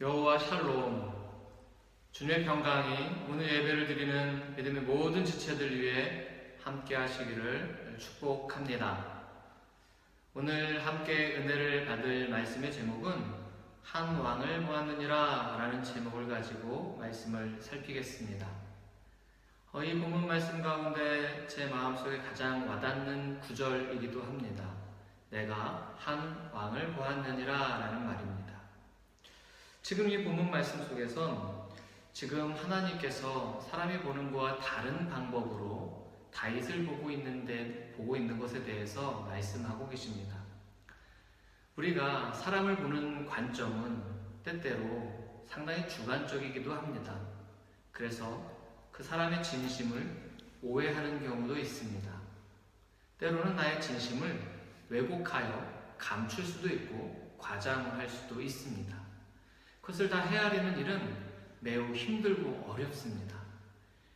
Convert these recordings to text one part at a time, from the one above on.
여호와 샬롬. 주님의 평강이 오늘 예배를 드리는 믿음의 모든 지체들 위해 함께 하시기를 축복합니다. 오늘 함께 은혜를 받을 말씀의 제목은 한 왕을 보았느니라 라는 제목을 가지고 말씀을 살피겠습니다. 이 본문 말씀 가운데 제 마음속에 가장 와닿는 구절이기도 합니다. 내가 한 왕을 보았느니라 라는 말입니다. 지금 이 본문 말씀 속에선 지금 하나님께서 사람이 보는 것과 다른 방법으로 다윗을 보고 있는 것에 대해서 말씀하고 계십니다. 우리가 사람을 보는 관점은 때때로 상당히 주관적이기도 합니다. 그래서 그 사람의 진심을 오해하는 경우도 있습니다. 때로는 나의 진심을 왜곡하여 감출 수도 있고 과장할 수도 있습니다. 그것을 다 헤아리는 일은 매우 힘들고 어렵습니다.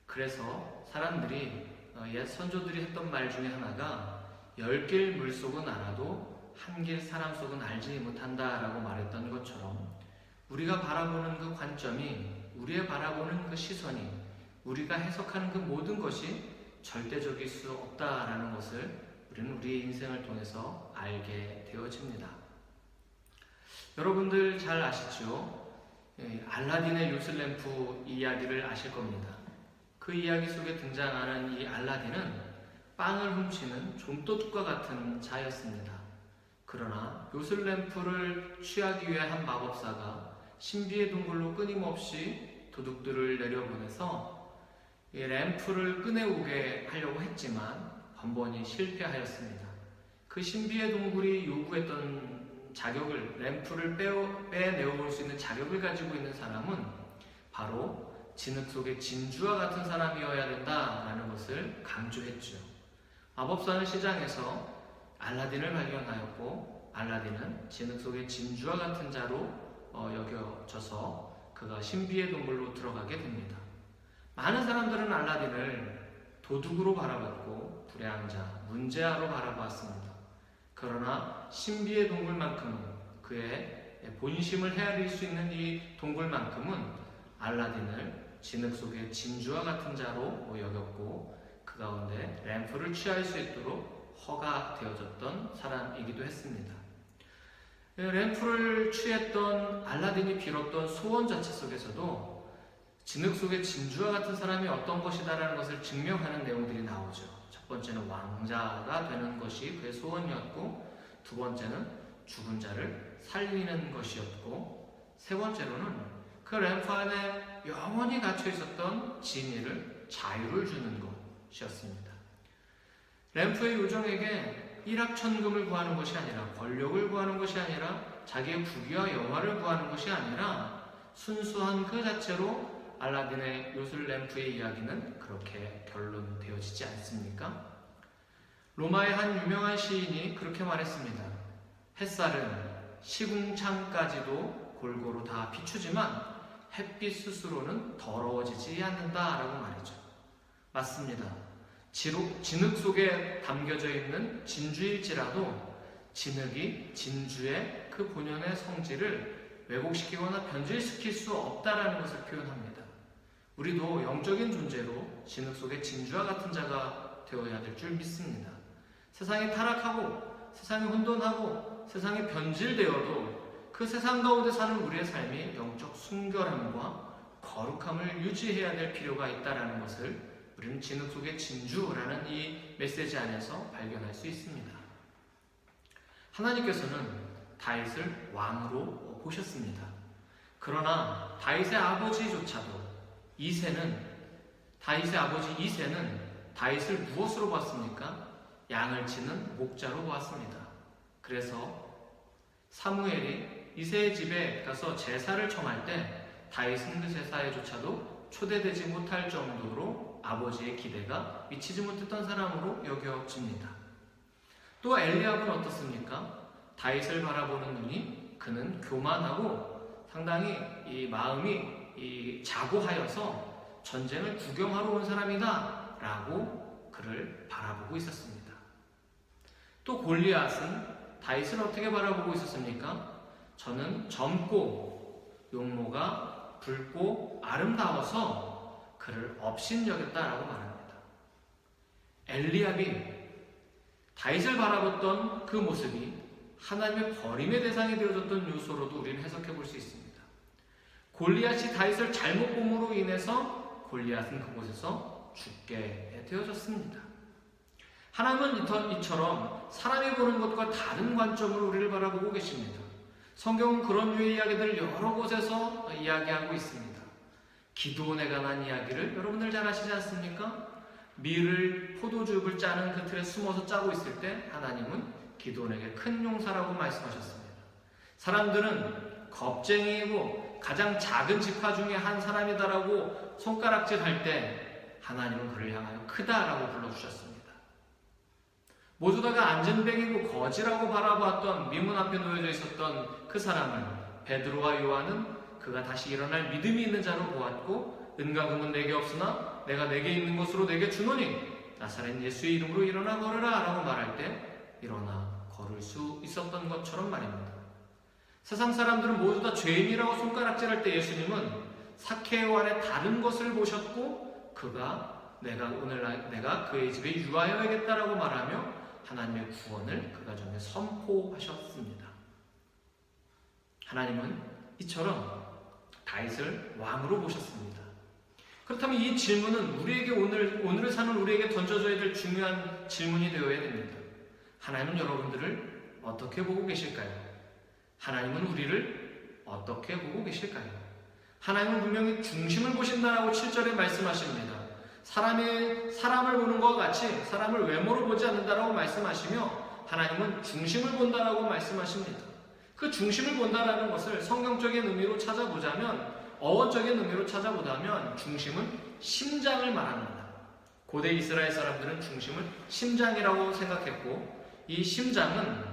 그래서 사람들이 옛 선조들이 했던 말 중에 하나가 10길 물속은 알아도 한 길 사람 속은 알지 못한다라고 말했던 것처럼 우리가 바라보는 그 관점이, 우리의 바라보는 그 시선이, 우리가 해석하는 그 모든 것이 절대적일 수 없다라는 것을 우리는 우리의 인생을 통해서 알게 되어집니다. 여러분들 잘 아시죠? 알라딘의 요술램프 이야기를 아실 겁니다. 그 이야기 속에 등장하는 이 알라딘은 빵을 훔치는 좀도둑과 같은 자였습니다. 그러나 요술램프를 취하기 위해 한 마법사가 신비의 동굴로 끊임없이 도둑들을 내려보내서 이 램프를 꺼내오게 하려고 했지만 번번이 실패하였습니다. 그 신비의 동굴이 요구했던 자격을, 램프를 빼내올 수 있는 자격을 가지고 있는 사람은 바로 진흙 속의 진주와 같은 사람이어야 된다라는 것을 강조했죠. 마법사는 시장에서 알라딘을 발견하였고, 알라딘은 진흙 속의 진주와 같은 자로 여겨져서 그가 신비의 동굴로 들어가게 됩니다. 많은 사람들은 알라딘을 도둑으로 바라봤고 불량자, 문제아로 바라봤습니다. 그러나 신비의 동굴만큼은, 그의 본심을 헤아릴 수 있는 이 동굴만큼은 알라딘을 진흙 속의 진주와 같은 자로 여겼고 그 가운데 램프를 취할 수 있도록 허가되어졌던 사람이기도 했습니다. 램프를 취했던 알라딘이 빌었던 소원 자체 속에서도 진흙 속의 진주와 같은 사람이 어떤 것이다라는 것을 증명하는 내용들이 나오죠. 첫 번째는 왕자가 되는 것이 그의 소원이었고, 두 번째는 죽은 자를 살리는 것이었고, 세 번째로는 그 램프 안에 영원히 갇혀 있었던 진이를 자유를 주는 것이었습니다. 램프의 요정에게 일확천금을 구하는 것이 아니라, 권력을 구하는 것이 아니라, 자기의 부귀와 영화를 구하는 것이 아니라 순수한 그 자체로 알라딘의 요술 램프의 이야기는 그렇게 결론되어지지 않습니까? 로마의 한 유명한 시인이 그렇게 말했습니다. 햇살은 시궁창까지도 골고루 다 비추지만 햇빛 스스로는 더러워지지 않는다라고 말이죠. 맞습니다. 진흙 속에 담겨져 있는 진주일지라도 진흙이 진주의 그 본연의 성질을 왜곡시키거나 변질시킬 수 없다라는 것을 표현합니다. 우리도 영적인 존재로 진흙 속의 진주와 같은 자가 되어야 될 줄 믿습니다. 세상이 타락하고, 세상이 혼돈하고, 세상이 변질되어도 그 세상 가운데 사는 우리의 삶이 영적 순결함과 거룩함을 유지해야 될 필요가 있다는 것을 우리는 진흙 속의 진주라는 이 메시지 안에서 발견할 수 있습니다. 하나님께서는 다윗을 왕으로 보셨습니다. 그러나 다윗의 아버지조차도 다윗의 아버지 이새는 다윗을 무엇으로 봤습니까? 양을 치는 목자로 보았습니다. 그래서 사무엘이 이새의 집에 가서 제사를 청할 때 다윗은 그 제사에조차도 초대되지 못할 정도로 아버지의 기대가 미치지 못했던 사람으로 여겨집니다. 또 엘리압은 어떻습니까? 다윗을 바라보는 눈이, 그는 교만하고 상당히 이 마음이 자고하여서 전쟁을 구경하러 온 사람이다 라고 그를 바라보고 있었습니다. 또 골리앗은 다윗을 어떻게 바라보고 있었습니까? 저는 젊고 용모가 붉고 아름다워서 그를 업신여겼다라고 말합니다. 엘리압이 다윗을 바라봤던 그 모습이 하나님의 버림의 대상이 되어졌던 요소로도 우리는 해석해 볼 수 있습니다. 골리앗이 다윗을 잘못 봄으로 인해서 골리앗은 그곳에서 죽게 되어졌습니다. 하나님은 이처럼 사람이 보는 것과 다른 관점으로 우리를 바라보고 계십니다. 성경은 그런 류의 이야기들을 여러 곳에서 이야기하고 있습니다. 기드온에 관한 이야기를 여러분들 잘 아시지 않습니까? 밀을 포도즙을 짜는 그 틀에 숨어서 짜고 있을 때 하나님은 기드온에게 큰 용사라고 말씀하셨습니다. 사람들은 겁쟁이이고 가장 작은 지파 중에 한 사람이다라고 손가락질할 때 하나님은 그를 향하여 크다라고 불러주셨습니다. 모두 다가 안전뱅이고 거지라고 바라보았던 미문 앞에 놓여져 있었던 그 사람을 베드로와 요한은 그가 다시 일어날 믿음이 있는 자로 보았고 은과 금은 내게 없으나 내가 내게 있는 것으로 내게 주노니 나사렛 예수의 이름으로 일어나 걸으라 라고 말할 때 일어나 걸을 수 있었던 것처럼 말입니다. 세상 사람들은 모두 다 죄인이라고 손가락질할 때 예수님은 삭개오 안에 다른 것을 보셨고 내가 그의 집에 유하여야겠다라고 말하며 하나님의 구원을 그 가정에 선포하셨습니다. 하나님은 이처럼 다윗을 왕으로 보셨습니다. 그렇다면 이 질문은 우리에게 오늘을 사는 우리에게 던져줘야 될 중요한 질문이 되어야 됩니다. 하나님은 여러분들을 어떻게 보고 계실까요? 하나님은 우리를 어떻게 보고 계실까요? 하나님은 분명히 중심을 보신다라고 7절에 말씀하십니다. 사람을 보는 것과 같이 사람을 외모로 보지 않는다라고 말씀하시며 하나님은 중심을 본다라고 말씀하십니다. 그 중심을 본다라는 것을 성경적인 의미로 찾아보자면 어원적인 의미로 찾아보자면 중심은 심장을 말합니다. 고대 이스라엘 사람들은 중심을 심장이라고 생각했고 이 심장은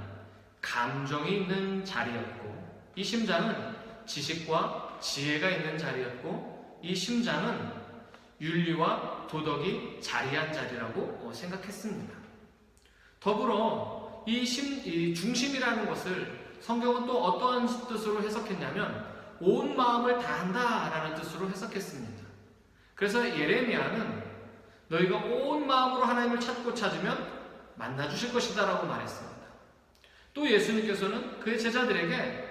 감정이 있는 자리였고 이 심장은 지식과 지혜가 있는 자리였고 이 심장은 윤리와 도덕이 자리한 자리라고 생각했습니다. 더불어 이 중심이라는 것을 성경은 또 어떠한 뜻으로 해석했냐면 온 마음을 다한다라는 뜻으로 해석했습니다. 그래서 예레미야는 너희가 온 마음으로 하나님을 찾고 찾으면 만나주실 것이다 라고 말했습니다. 또 예수님께서는 그의 제자들에게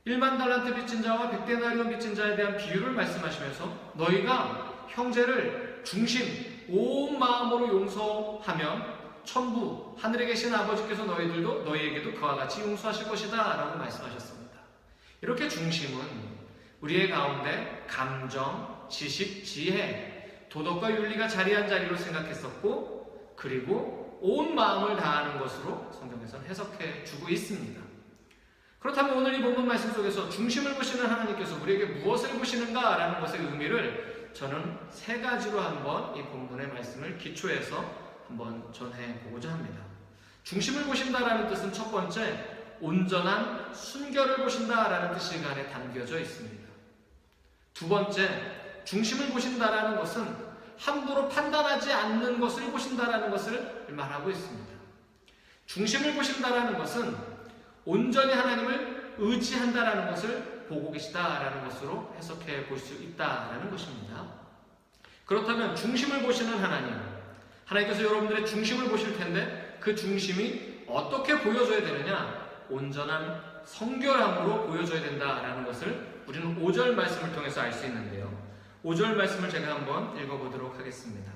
1만 달란트 빚진 자와 100데나리온 빚진 자에 대한 비유를 말씀하시면서 너희가 형제를 중심 온 마음으로 용서하면 천부 하늘에 계신 아버지께서 너희에게도 그와 같이 용서하실 것이다 라고 말씀하셨습니다. 이렇게 중심은 우리의 가운데 감정, 지식, 지혜, 도덕과 윤리가 자리한 자리로 생각했었고 그리고 온 마음을 다하는 것으로 성경에서는 해석해 주고 있습니다. 그렇다면 오늘 이 본문 말씀 속에서 중심을 보시는 하나님께서 우리에게 무엇을 보시는가 라는 것의 의미를 저는 세 가지로 한번 이 본문의 말씀을 기초해서 한번 전해보고자 합니다. 중심을 보신다라는 뜻은 첫 번째 온전한 순결을 보신다라는 뜻이 그 안에 담겨져 있습니다. 두 번째 중심을 보신다라는 것은 함부로 판단하지 않는 것을 보신다라는 것을 말하고 있습니다. 중심을 보신다라는 것은 온전히 하나님을 의지한다라는 것을 보고 계시다라는 것으로 해석해 볼 수 있다라는 것입니다. 그렇다면 중심을 보시는 하나님께서 여러분들의 중심을 보실 텐데 그 중심이 어떻게 보여줘야 되느냐? 온전한 성결함으로 보여줘야 된다라는 것을 우리는 5절 말씀을 통해서 알 수 있는데요. 5절 말씀을 제가 한번 읽어보도록 하겠습니다.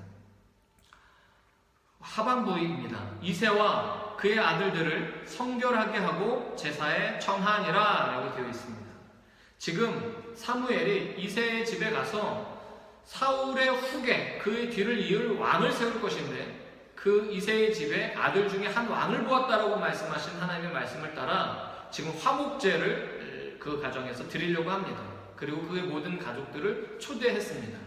하반부입니다. 이새와 그의 아들들을 성결하게 하고 제사에 청하니라 라고 되어 있습니다. 지금 사무엘이 이새의 집에 가서 사울의 후계 그의 뒤를 이을 왕을 세울 것인데 그 이새의 집에 아들 중에 한 왕을 보았다라고 말씀하신 하나님의 말씀을 따라 지금 화목제를 그 가정에서 드리려고 합니다. 그리고 그의 모든 가족들을 초대했습니다.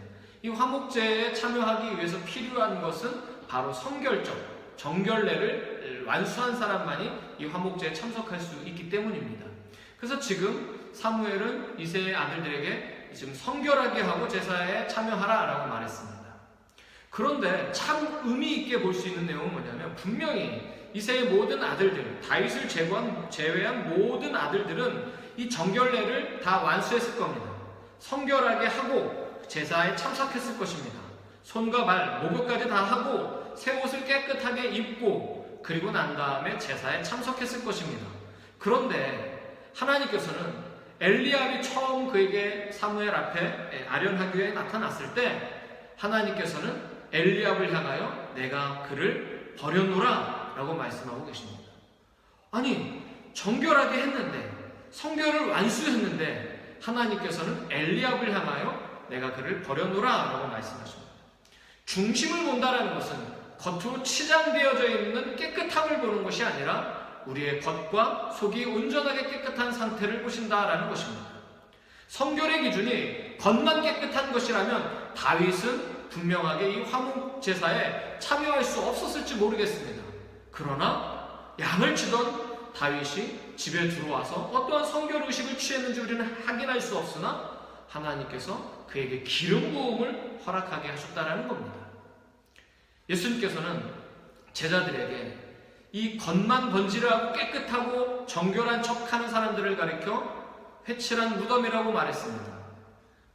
이 화목제에 참여하기 위해서 필요한 것은 바로 성결적, 정결례를 완수한 사람만이 이 화목제에 참석할 수 있기 때문입니다. 그래서 지금 사무엘은 이새의 아들들에게 지금 성결하게 하고 제사에 참여하라 라고 말했습니다. 그런데 참 의미 있게 볼 수 있는 내용은 뭐냐면 분명히 이새의 모든 아들들, 다윗을 제외한 모든 아들들은 이 정결례를 다 완수했을 겁니다. 성결하게 하고 제사에 참석했을 것입니다. 손과 발, 목욕까지 다 하고 새 옷을 깨끗하게 입고 그리고 난 다음에 제사에 참석했을 것입니다. 그런데 하나님께서는 엘리압이 처음 그에게 사무엘 앞에 아련하교에 나타났을 때 하나님께서는 엘리압을 향하여 내가 그를 버렸노라 라고 말씀하고 계십니다. 아니, 정결하게 했는데, 성결을 완수했는데 하나님께서는 엘리압을 향하여 내가 그를 버렸노라 라고 말씀하십니다. 중심을 본다라는 것은 겉으로 치장되어져 있는 깨끗함을 보는 것이 아니라 우리의 겉과 속이 온전하게 깨끗한 상태를 보신다라는 것입니다. 성결의 기준이 겉만 깨끗한 것이라면 다윗은 분명하게 이 화목 제사에 참여할 수 없었을지 모르겠습니다. 그러나 양을 치던 다윗이 집에 들어와서 어떠한 성결 의식을 취했는지 우리는 확인할 수 없으나 하나님께서 그에게 기름 부음을 허락하게 하셨다라는 겁니다. 예수님께서는 제자들에게 이 겉만 번지르하고 깨끗하고 정결한 척하는 사람들을 가리켜 회칠한 무덤이라고 말했습니다.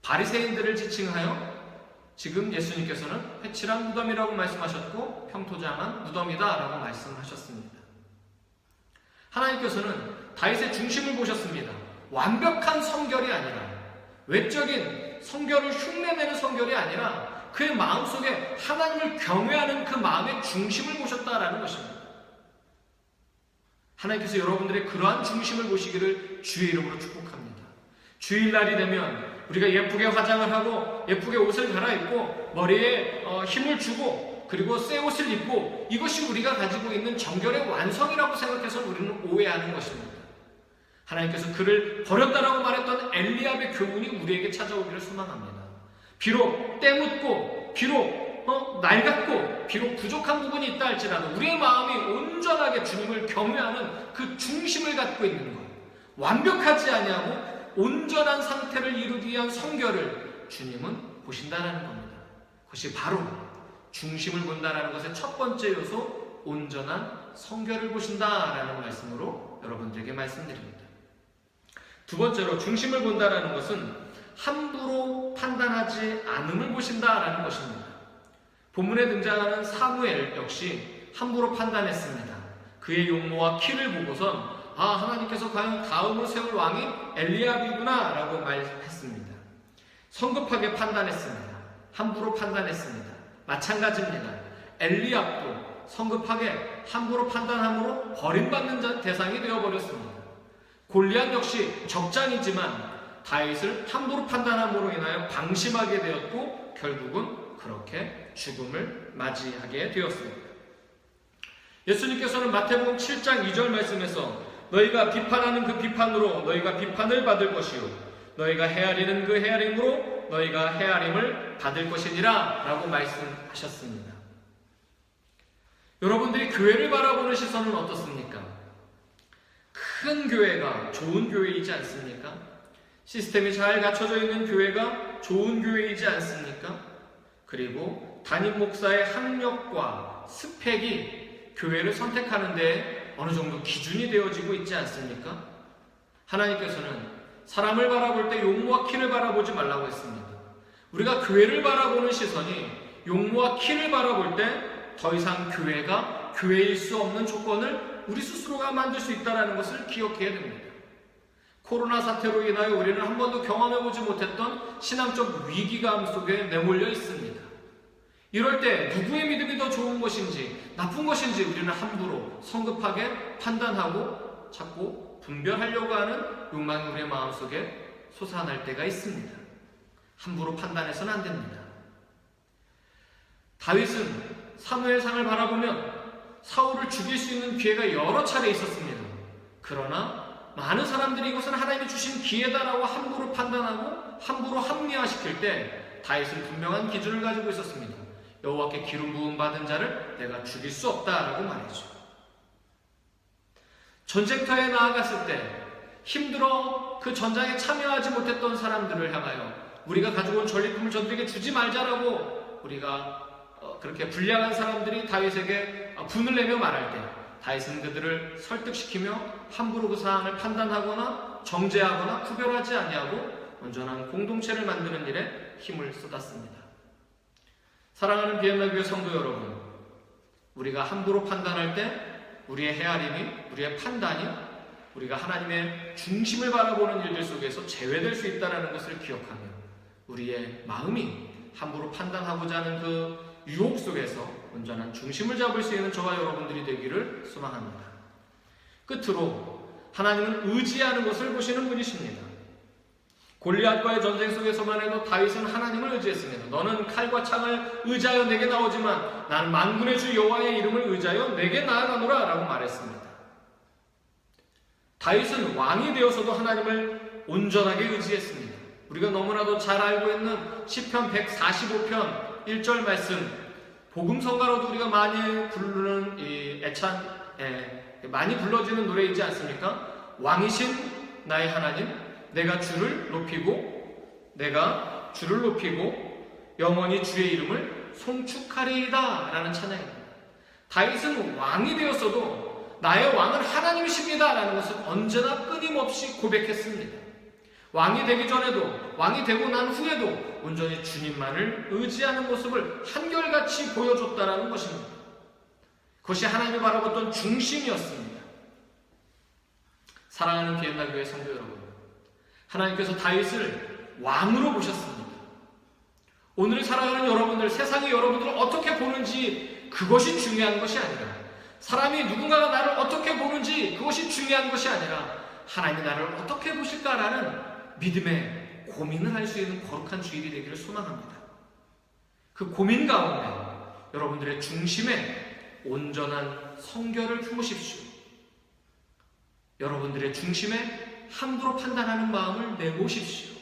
바리새인들을 지칭하여 지금 예수님께서는 회칠한 무덤이라고 말씀하셨고 평토장한 무덤이다라고 말씀하셨습니다. 하나님께서는 다윗의 중심을 보셨습니다. 완벽한 성결이 아니라, 외적인 성결을 흉내내는 성결이 아니라 그의 마음속에 하나님을 경외하는 그 마음의 중심을 보셨다라는 것입니다. 하나님께서 여러분들의 그러한 중심을 보시기를 주의 이름으로 축복합니다. 주일날이 되면 우리가 예쁘게 화장을 하고 예쁘게 옷을 갈아입고 머리에 힘을 주고 그리고 새 옷을 입고 이것이 우리가 가지고 있는 정결의 완성이라고 생각해서 우리는 오해하는 것입니다. 하나님께서 그를 버렸다라고 말했던 엘리압의 교훈이 우리에게 찾아오기를 소망합니다. 비록 때묻고 비록 낡았고 비록 부족한 부분이 있다 할지라도 우리의 마음이 온전하게 주님을 경외하는 그 중심을 갖고 있는 것, 완벽하지 아니하고 온전한 상태를 이루기 위한 성결을 주님은 보신다라는 겁니다. 그것이 바로 중심을 본다라는 것의 첫 번째 요소, 온전한 성결을 보신다라는 말씀으로 여러분들에게 말씀드립니다. 두 번째로 중심을 본다라는 것은 함부로 판단하지 않음을 보신다라는 것입니다. 본문에 등장하는 사무엘 역시 함부로 판단했습니다. 그의 용모와 키를 보고선 하나님께서 과연 다음으로 세울 왕이 엘리압이구나 라고 말했습니다. 성급하게 판단했습니다. 함부로 판단했습니다. 마찬가지입니다. 엘리압도 성급하게 함부로 판단함으로 버림받는 대상이 되어버렸습니다. 골리앗 역시 적장이지만 다윗을 함부로 판단함으로 인하여 방심하게 되었고 결국은 그렇게 죽음을 맞이하게 되었습니다. 예수님께서는 마태복음 7장 2절 말씀에서 너희가 비판하는 그 비판으로 너희가 비판을 받을 것이요 너희가 헤아리는 그 헤아림으로 너희가 헤아림을 받을 것이니라 라고 말씀하셨습니다. 여러분들이 교회를 바라보는 시선은 어떻습니까? 큰 교회가 좋은 교회이지 않습니까? 시스템이 잘 갖춰져 있는 교회가 좋은 교회이지 않습니까? 그리고 담임 목사의 학력과 스펙이 교회를 선택하는 데 어느 정도 기준이 되어지고 있지 않습니까? 하나님께서는 사람을 바라볼 때 용모와 키를 바라보지 말라고 했습니다. 우리가 교회를 바라보는 시선이 용모와 키를 바라볼 때 더 이상 교회가 교회일 수 없는 조건을 우리 스스로가 만들 수 있다는 것을 기억해야 됩니다. 코로나 사태로 인하여 우리는 한 번도 경험해보지 못했던 신앙적 위기감 속에 내몰려 있습니다. 이럴 때 누구의 믿음이 더 좋은 것인지 나쁜 것인지 우리는 함부로 성급하게 판단하고 자꾸 분별하려고 하는 욕망이 우리의 마음속에 솟아날 때가 있습니다. 함부로 판단해서는 안 됩니다. 다윗은 사무엘상을 바라보면 사울을 죽일 수 있는 기회가 여러 차례 있었습니다. 그러나 많은 사람들이 이것은 하나님이 주신 기회다라고 함부로 판단하고 함부로 합리화시킬 때 다윗은 분명한 기준을 가지고 있었습니다. 여호와께 기름 부음 받은 자를 내가 죽일 수 없다라고 말했죠. 전쟁터에 나아갔을 때 힘들어 그 전장에 참여하지 못했던 사람들을 향하여 우리가 가지고 온 전리품을 저들에게 주지 말자라고 우리가 그렇게 불량한 사람들이 다윗에게 분을 내며 말할 때 다윗은 그들을 설득시키며 함부로 그 사항을 판단하거나 정죄하거나 구별하지 아니하고 온전한 공동체를 만드는 일에 힘을 쏟았습니다. 사랑하는 비엔나 교회 성도 여러분, 우리가 함부로 판단할 때 우리의 헤아림이, 우리의 판단이 우리가 하나님의 중심을 바라보는 일들 속에서 제외될 수 있다는 것을 기억하며 우리의 마음이 함부로 판단하고자 하는 그 유혹 속에서 온전한 중심을 잡을 수 있는 저와 여러분들이 되기를 소망합니다. 끝으로 하나님은 의지하는 것을 보시는 분이십니다. 골리앗과의 전쟁 속에서만 해도 다윗은 하나님을 의지했습니다. 너는 칼과 창을 의지하여 내게 나오지만 나는 만군의 주 여호와의 이름을 의지하여 내게 나아가노라 라고 말했습니다. 다윗은 왕이 되어서도 하나님을 온전하게 의지했습니다. 우리가 너무나도 잘 알고 있는 시편 145편 1절 말씀, 복음성가로도 우리가 많이 부르는 많이 불러지는 노래이지 않습니까? 왕이신 나의 하나님, 내가 주를 높이고 영원히 주의 이름을 송축하리이다 라는 찬양입니다. 다윗은 왕이 되었어도 나의 왕은 하나님이십니다 라는 것을 언제나 끊임없이 고백했습니다. 왕이 되기 전에도, 왕이 되고 난 후에도 온전히 주님만을 의지하는 모습을 한결같이 보여줬다라는 것입니다. 그것이 하나님이 바라봤던 중심이었습니다. 사랑하는 비엔나 교회 성도 여러분, 하나님께서 다윗을 왕으로 보셨습니다. 오늘 살아가는 여러분들, 세상의 여러분들을 어떻게 보는지 그것이 중요한 것이 아니라, 사람이 누군가가 나를 어떻게 보는지 그것이 중요한 것이 아니라 하나님이 나를 어떻게 보실까라는 믿음의 고민을 할 수 있는 거룩한 주일이 되기를 소망합니다. 그 고민 가운데 여러분들의 중심에 온전한 성결을 품으십시오. 여러분들의 중심에 함부로 판단하는 마음을 내보십시오.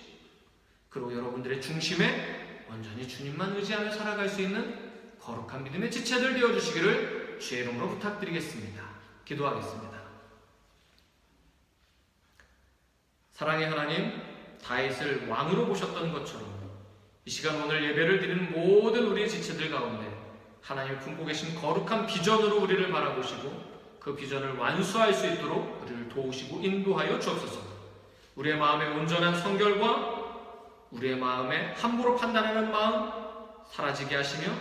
그리고 여러분들의 중심에 온전히 주님만 의지하며 살아갈 수 있는 거룩한 믿음의 지체들 되어주시기를 주의 이름으로 부탁드리겠습니다. 기도하겠습니다. 사랑의 하나님, 다윗을 왕으로 보셨던 것처럼 이 시간 오늘 예배를 드리는 모든 우리의 지체들 가운데 하나님이 품고 계신 거룩한 비전으로 우리를 바라보시고 그 비전을 완수할 수 있도록 우리를 도우시고 인도하여 주옵소서. 우리의 마음의 온전한 성결과 우리의 마음에 함부로 판단하는 마음 사라지게 하시며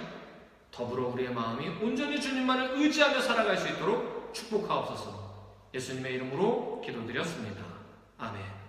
더불어 우리의 마음이 온전히 주님만을 의지하며 살아갈 수 있도록 축복하옵소서. 예수님의 이름으로 기도드렸습니다. 아멘.